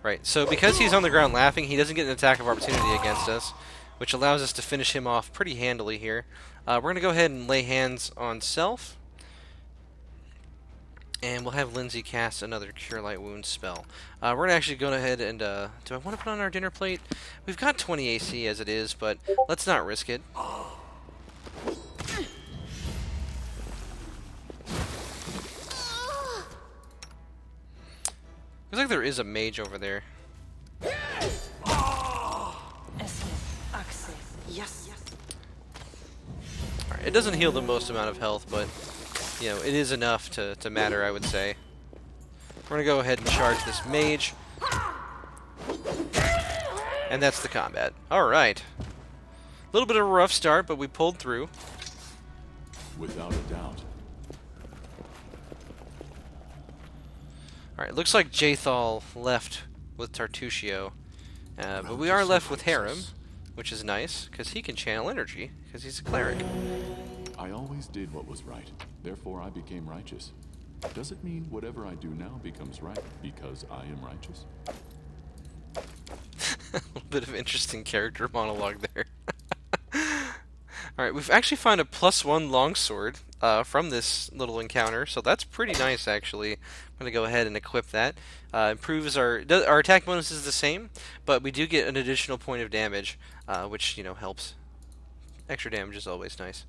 Right, so because he's on the ground laughing, he doesn't get an attack of opportunity against us, which allows us to finish him off pretty handily here. We're going to go ahead and lay hands on self. And we'll have Lindsey cast another Cure Light Wounds spell. We're going to actually go ahead and... do I want to put on our dinner plate? We've got 20 AC as it is, but let's not risk it. Looks like there is a mage over there. Yes. Alright, it doesn't heal the most amount of health, but... you know, it is enough to matter, I would say. We're going to go ahead and charge this mage. And that's the combat. Alright. A little bit of a rough start, but we pulled through. Without a doubt. Alright, looks like Jathal left with Tartusio. But we are left with Harem, which is nice, because he can channel energy, because he's a cleric. I always did what was right. Therefore, I became righteous. Does it mean whatever I do now becomes right because I am righteous? A little bit of interesting character monologue there. Alright, we've actually found a +1 longsword from this little encounter, so that's pretty nice, actually. I'm going to go ahead and equip that. Improves our attack bonus is the same, but we do get an additional point of damage, which, you know, helps. Extra damage is always nice.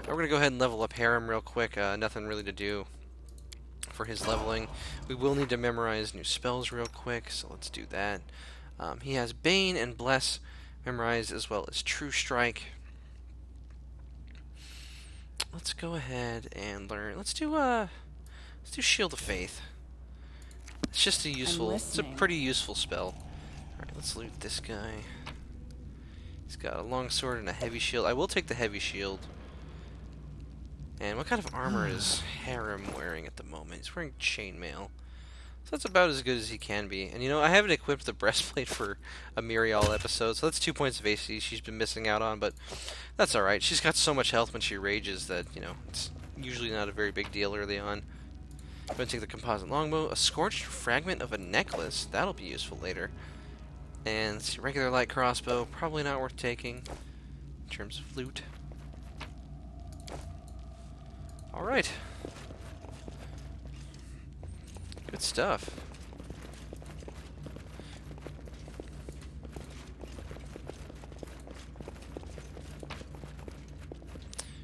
We're going to go ahead and level up Harem real quick. Nothing really to do for his leveling. We will need to memorize new spells real quick, so let's do that. He has Bane and Bless memorized, as well as True Strike. Let's go ahead and learn. Let's do Shield of Faith. It's just a useful. It's a pretty useful spell. All right, let's loot this guy. He's got a longsword and a heavy shield. I will take the heavy shield. And what kind of armor is Harem wearing at the moment? He's wearing chainmail. So that's about as good as he can be. And you know, I haven't equipped the breastplate for a Miriel episode, so that's 2 points of AC she's been missing out on, but that's alright. She's got so much health when she rages that, you know, it's usually not a very big deal early on. I'm gonna take the composite longbow, a scorched fragment of a necklace. That'll be useful later. And let's see, regular light crossbow, probably not worth taking in terms of loot. Alright. Good stuff.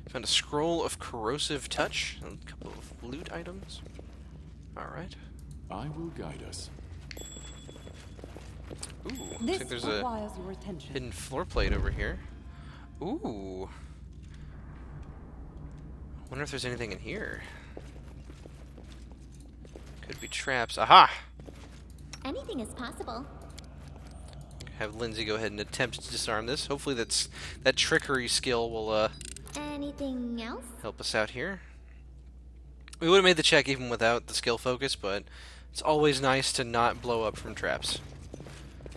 Found a scroll of corrosive touch, and a couple of loot items. Alright. I will guide us. Ooh, looks This like there's a requires your attention. hidden floor plate over here. Ooh. Wonder if there's anything in here. Could be traps. Aha! Anything is possible. Have Lindsey go ahead and attempt to disarm this. Hopefully that trickery skill will Anything else? help us out here. We would have made the check even without the skill focus, but it's always nice to not blow up from traps.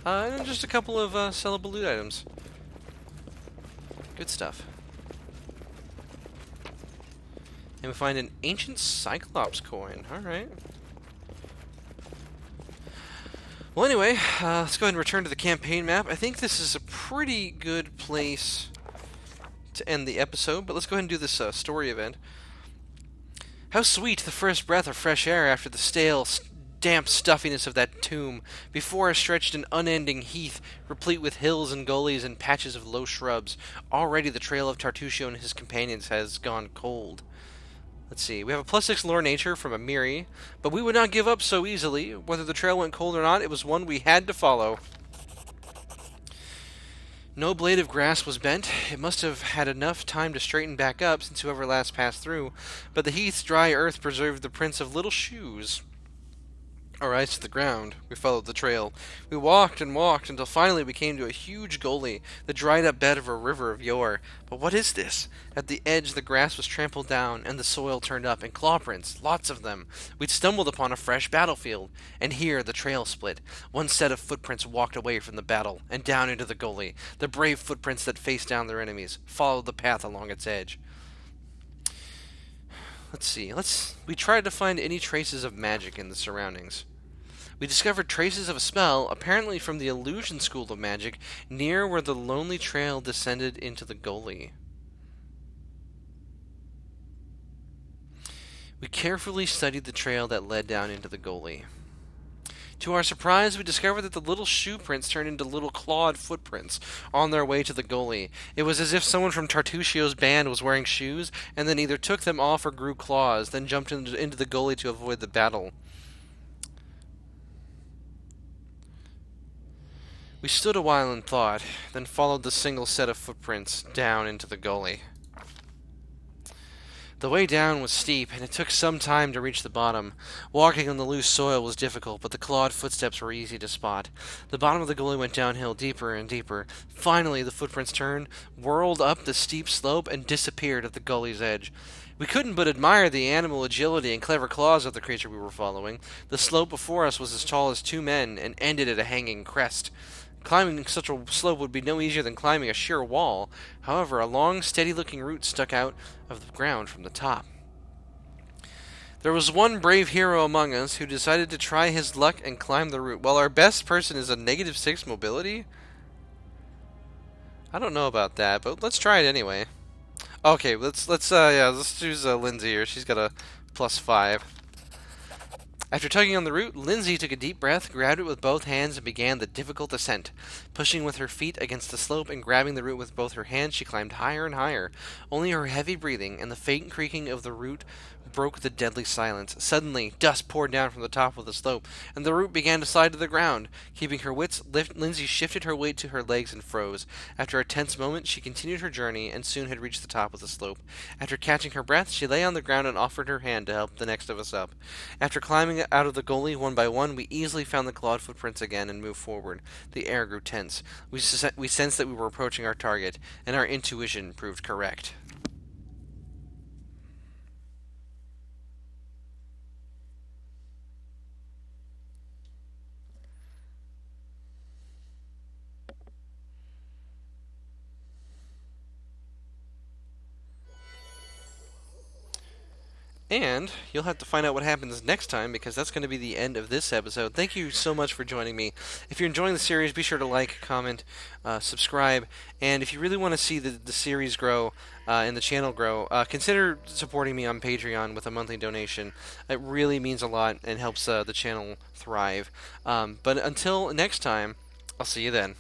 And then just a couple of sellable loot items. Good stuff. And we find an ancient Cyclops coin. Alright. Well, anyway, let's go ahead and return to the campaign map. I think this is a pretty good place to end the episode, but let's go ahead and do this story event. How sweet the first breath of fresh air after the stale, damp stuffiness of that tomb. Before us stretched an unending heath, replete with hills and gullies and patches of low shrubs. Already the trail of Tartusio and his companions has gone cold. Let's see, we have a +6 lore nature from Amiri, but we would not give up so easily. Whether the trail went cold or not, it was one we had to follow. No blade of grass was bent. It must have had enough time to straighten back up since whoever last passed through, but the heath's dry earth preserved the prints of little shoes. Our eyes to the ground, we followed the trail. We walked and walked until finally we came to a huge gully, the dried-up bed of a river of yore. But what is this? At the edge the grass was trampled down, and the soil turned up, and claw prints, lots of them. We'd stumbled upon a fresh battlefield, and here the trail split. One set of footprints walked away from the battle, and down into the gully. The brave footprints that faced down their enemies, followed the path along its edge. Let's see, we tried to find any traces of magic in the surroundings. We discovered traces of a spell, apparently from the illusion school of magic, near where the lonely trail descended into the gully. We carefully studied the trail that led down into the gully. To our surprise, we discovered that the little shoe prints turned into little clawed footprints on their way to the gully. It was as if someone from Tartusio's band was wearing shoes, and then either took them off or grew claws, then jumped into the gully to avoid the battle. We stood a while in thought, then followed the single set of footprints down into the gully. The way down was steep, and it took some time to reach the bottom. Walking on the loose soil was difficult, but the clawed footsteps were easy to spot. The bottom of the gully went downhill deeper and deeper. Finally, the footprints turned, whirled up the steep slope, and disappeared at the gully's edge. We couldn't but admire the animal agility and clever claws of the creature we were following. The slope before us was as tall as 2 men, and ended at a hanging crest. Climbing such a slope would be no easier than climbing a sheer wall. However, a long, steady-looking route stuck out of the ground from the top. There was one brave hero among us who decided to try his luck and climb the route. While our best person is a -6 mobility? I don't know about that, but let's try it anyway. Okay, let's choose Lindsey here. She's got a +5. After tugging on the root, Lindsey took a deep breath, grabbed it with both hands, and began the difficult ascent. Pushing with her feet against the slope and grabbing the root with both her hands, she climbed higher and higher. Only her heavy breathing and the faint creaking of the root broke the deadly silence. Suddenly, dust poured down from the top of the slope, and the root began to slide to the ground. Keeping her wits, Lindsey shifted her weight to her legs and froze. After a tense moment, she continued her journey and soon had reached the top of the slope. After catching her breath, she lay on the ground and offered her hand to help the next of us up. After climbing out of the gully one by one, we easily found the clawed footprints again and moved forward. The air grew tense. We sensed that we were approaching our target, and our intuition proved correct. And you'll have to find out what happens next time, because that's going to be the end of this episode. Thank you so much for joining me. If you're enjoying the series, be sure to like, comment, subscribe, and if you really want to see the series grow and the channel grow, consider supporting me on Patreon with a monthly donation. It really means a lot and helps the channel thrive. But until next time, I'll see you then.